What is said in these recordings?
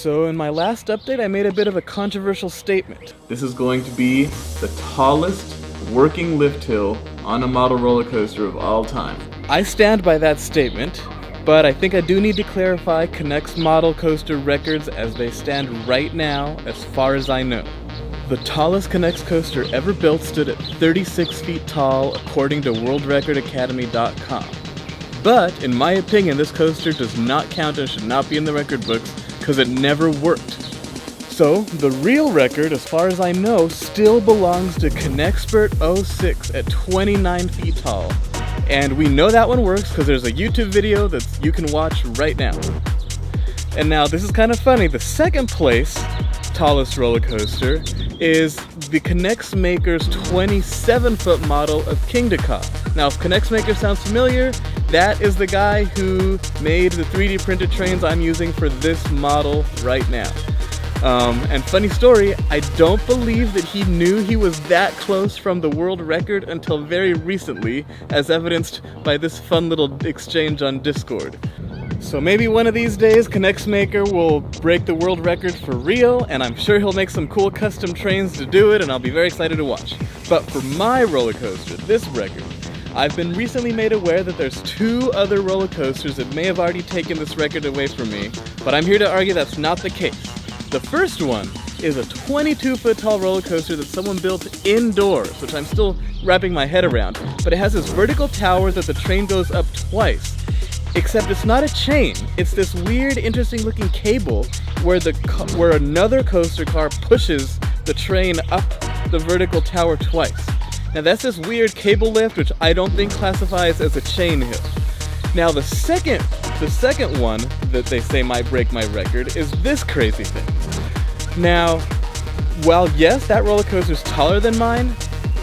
So in my last update, I made a bit of a controversial statement. This is going to be the tallest working lift hill on a model roller coaster of all time. I stand by that statement, but I think I do need to clarify Knex model coaster records as they stand right now, as far as I know. The tallest Knex coaster ever built stood at 36 feet tall, according to WorldRecordAcademy.com. But, in my opinion, this coaster does not count and should not be in the record books because it never worked. So, the real record, as far as I know, still belongs to Knexpert 06 at 29 feet tall. And we know that one works because there's a YouTube video that you can watch right now. And now, this is kind of funny, the second place tallest roller coaster is the Knex Maker's 27-foot model of Kingda Ka. Now, if Knex Maker sounds familiar, that is the guy who made the 3D printed trains I'm using for this model right now. And funny story, I don't believe that he knew he was that close from the world record until very recently, as evidenced by this fun little exchange on Discord. So maybe one of these days, Knex Maker will break the world record for real, and I'm sure he'll make some cool custom trains to do it, and I'll be very excited to watch. But for my roller coaster, this record, I've been recently made aware that there's 2 other roller coasters that may have already taken this record away from me, but I'm here to argue that's not the case. The first one is a 22-foot tall roller coaster that someone built indoors, which I'm still wrapping my head around, but it has this vertical tower that the train goes up twice. Except it's not a chain, it's this weird, interesting looking cable where another coaster car pushes the train up the vertical tower twice. Now that's this weird cable lift, which I don't think classifies as a chain hill. Now the second one that they say might break my record is this crazy thing. Now, while yes, that roller coaster is taller than mine,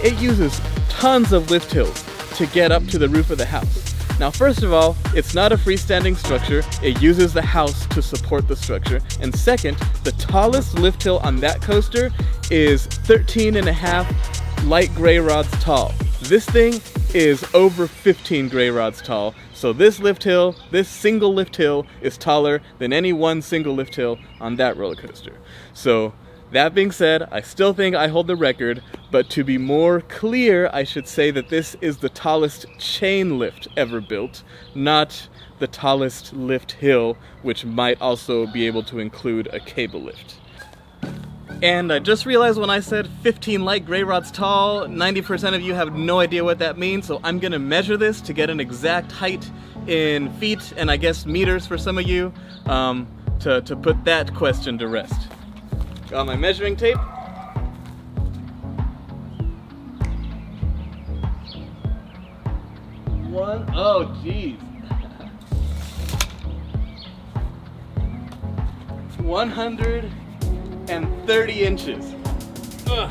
it uses tons of lift hills to get up to the roof of the house. Now, first of all, it's not a freestanding structure, it uses the house to support the structure. And second, the tallest lift hill on that coaster is 13.5 light gray rods tall. This thing is over 15 gray rods tall, so this single lift hill is taller than any one single lift hill on that roller coaster. So, that being said, I still think I hold the record, but to be more clear, I should say that this is the tallest chain lift ever built, not the tallest lift hill, which might also be able to include a cable lift. And I just realized when I said 15 light gray rods tall, 90% of you have no idea what that means, so I'm gonna measure this to get an exact height in feet, and I guess meters for some of you, to put that question to rest. Got my measuring tape. Oh geez. 130 inches. Ugh.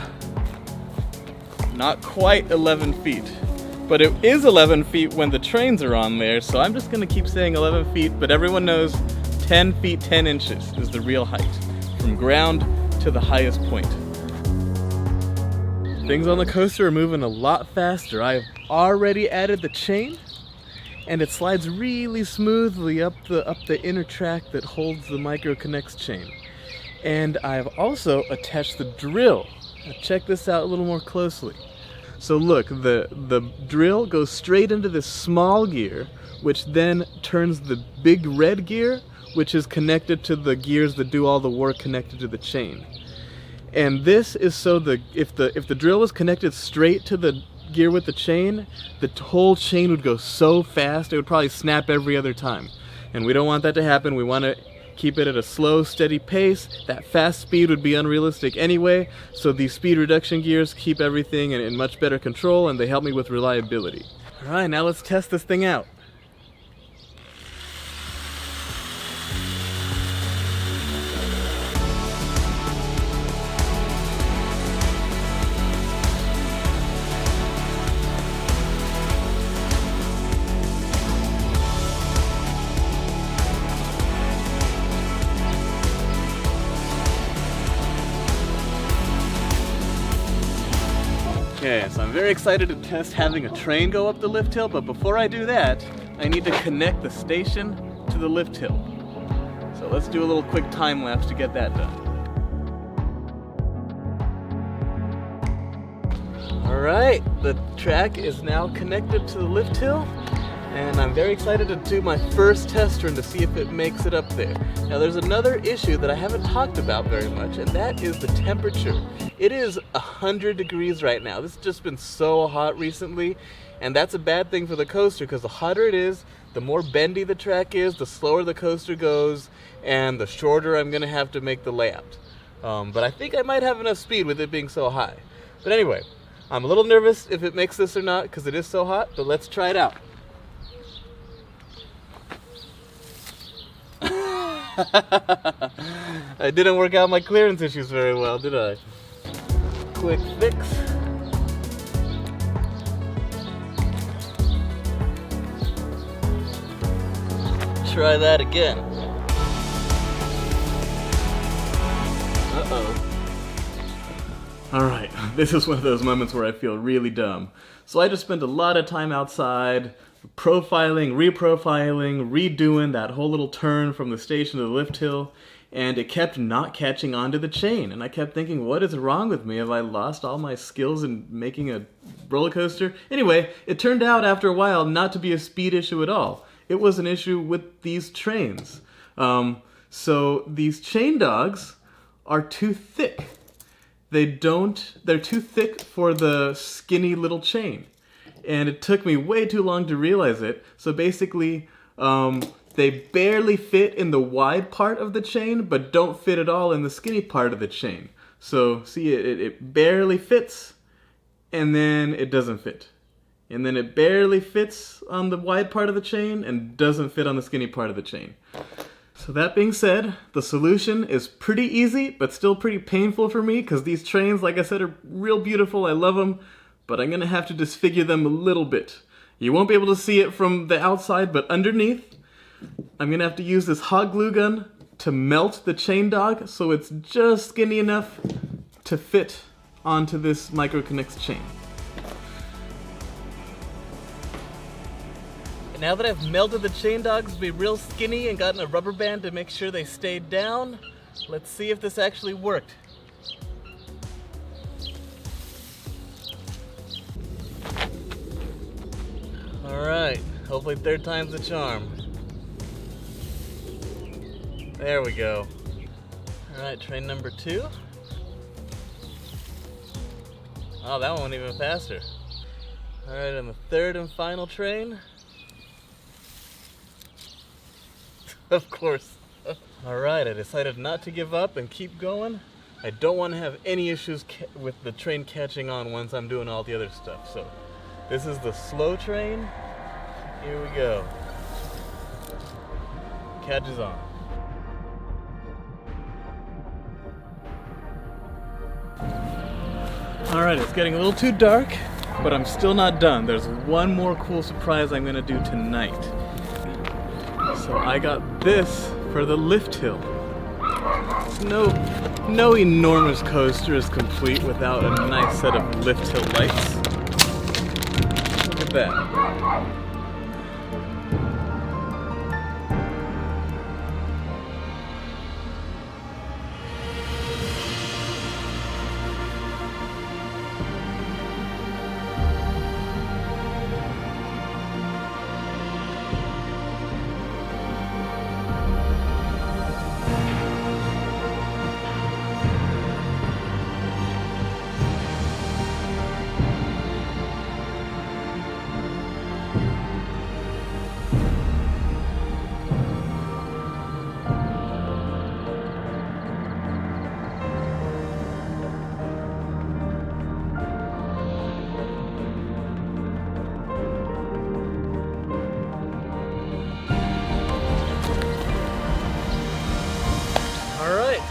Not quite 11 feet. But it is 11 feet when the trains are on there, so I'm just gonna keep saying 11 feet, but everyone knows 10 feet 10 inches is the real height, from ground to the highest point. Things on the coaster are moving a lot faster. I've already added the chain, and it slides really smoothly up the inner track that holds the Micro Knex chain. And I've also attached the drill. Now check this out a little more closely. So look, the drill goes straight into this small gear, which then turns the big red gear, which is connected to the gears that do all the work connected to the chain. And this is so if the drill was connected straight to the gear with the chain, the whole chain would go so fast it would probably snap every other time. And we don't want that to happen. We want to keep it at a slow, steady pace. That fast speed would be unrealistic anyway, so these speed reduction gears keep everything in much better control, and they help me with reliability. Alright, now let's test this thing out. Okay, so I'm very excited to test having a train go up the lift hill, but before I do that, I need to connect the station to the lift hill. So let's do a little quick time lapse to get that done. Alright, the track is now connected to the Lifthill, and I'm very excited to do my first test run to see if it makes it up there. Now there's another issue that I haven't talked about very much, and that is the temperature. It is 100 degrees right now. This has just been so hot recently, and that's a bad thing for the coaster because the hotter it is, the more bendy the track is, the slower the coaster goes, and the shorter I'm going to have to make the layout. But I think I might have enough speed with it being so high. But anyway, I'm a little nervous if it makes this or not because it is so hot, but let's try it out. I didn't work out my clearance issues very well, did I? Quick fix. Try that again. Uh-oh. Alright, this is one of those moments where I feel really dumb. So I just spent a lot of time outside, profiling, reprofiling, redoing that whole little turn from the station to the Lifthill, and it kept not catching onto the chain. And I kept thinking, what is wrong with me? Have I lost all my skills in making a roller coaster? Anyway, it turned out after a while not to be a speed issue at all. It was an issue with these trains. So these chain dogs are too thick. They're too thick for the skinny little chain. And it took me way too long to realize it. So basically, they barely fit in the wide part of the chain, but don't fit at all in the skinny part of the chain. So see, it barely fits, and then it doesn't fit. And then it barely fits on the wide part of the chain and doesn't fit on the skinny part of the chain. So that being said, the solution is pretty easy, but still pretty painful for me because these trains, like I said, are real beautiful. I love them, but I'm going to have to disfigure them a little bit. You won't be able to see it from the outside, but underneath, I'm going to have to use this hot glue gun to melt the chain dog so it's just skinny enough to fit onto this Micro Knex chain. Now that I've melted the chain dogs to be real skinny and gotten a rubber band to make sure they stayed down, let's see if this actually worked. Alright, hopefully third time's the charm. There we go. Alright, train number 2. Oh, that one went even faster. Alright, and the third and final train. Of course. Alright, I decided not to give up and keep going. I don't want to have any issues with the train catching on once I'm doing all the other stuff. So, this is the slow train. Here we go. Catches on. Alright, it's getting a little too dark, but I'm still not done. There's one more cool surprise I'm going to do tonight. So I got this for the Lifthill. No enormous coaster is complete without a nice set of Lifthill lights. Look at that.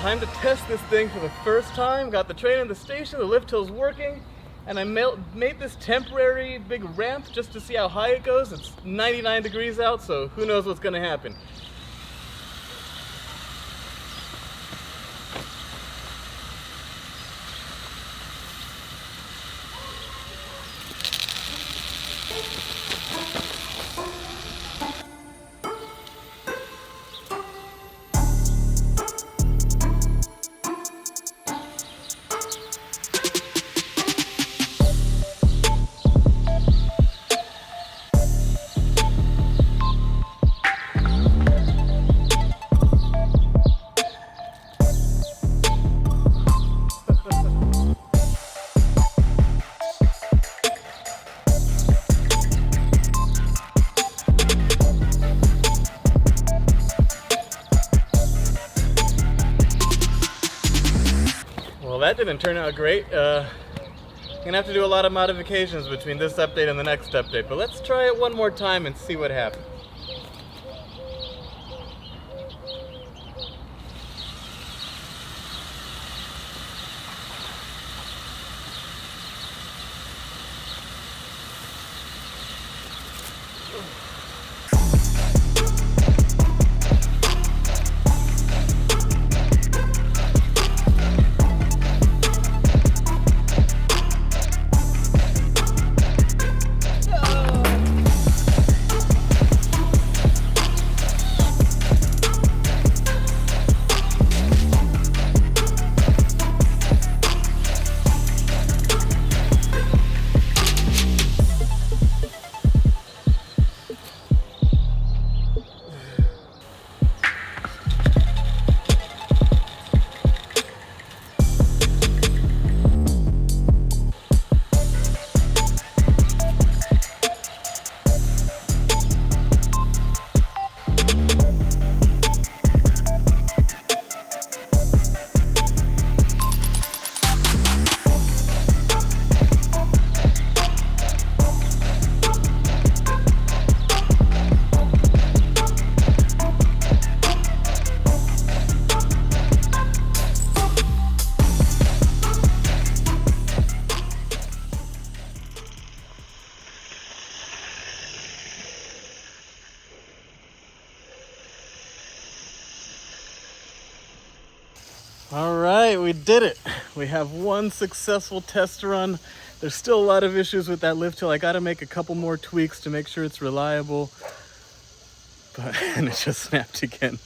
Time to test this thing for the first time. Got the train in the station, the Lifthill's working, and I made this temporary big ramp just to see how high it goes. It's 99 degrees out, so who knows what's gonna happen. Well, that didn't turn out great. I'm gonna have to do a lot of modifications between this update and the next update, but let's try it one more time and see what happens. All right, we did it. We have one successful test run. There's still a lot of issues with that Lifthill. I gotta make a couple more tweaks to make sure it's reliable. And it just snapped again.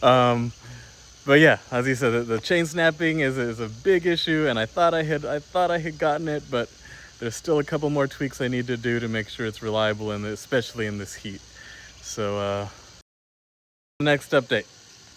But yeah, as you said, the chain snapping is a big issue, and I thought I had gotten it, but there's still a couple more tweaks I need to do to make sure it's reliable, and especially in this heat. So next update.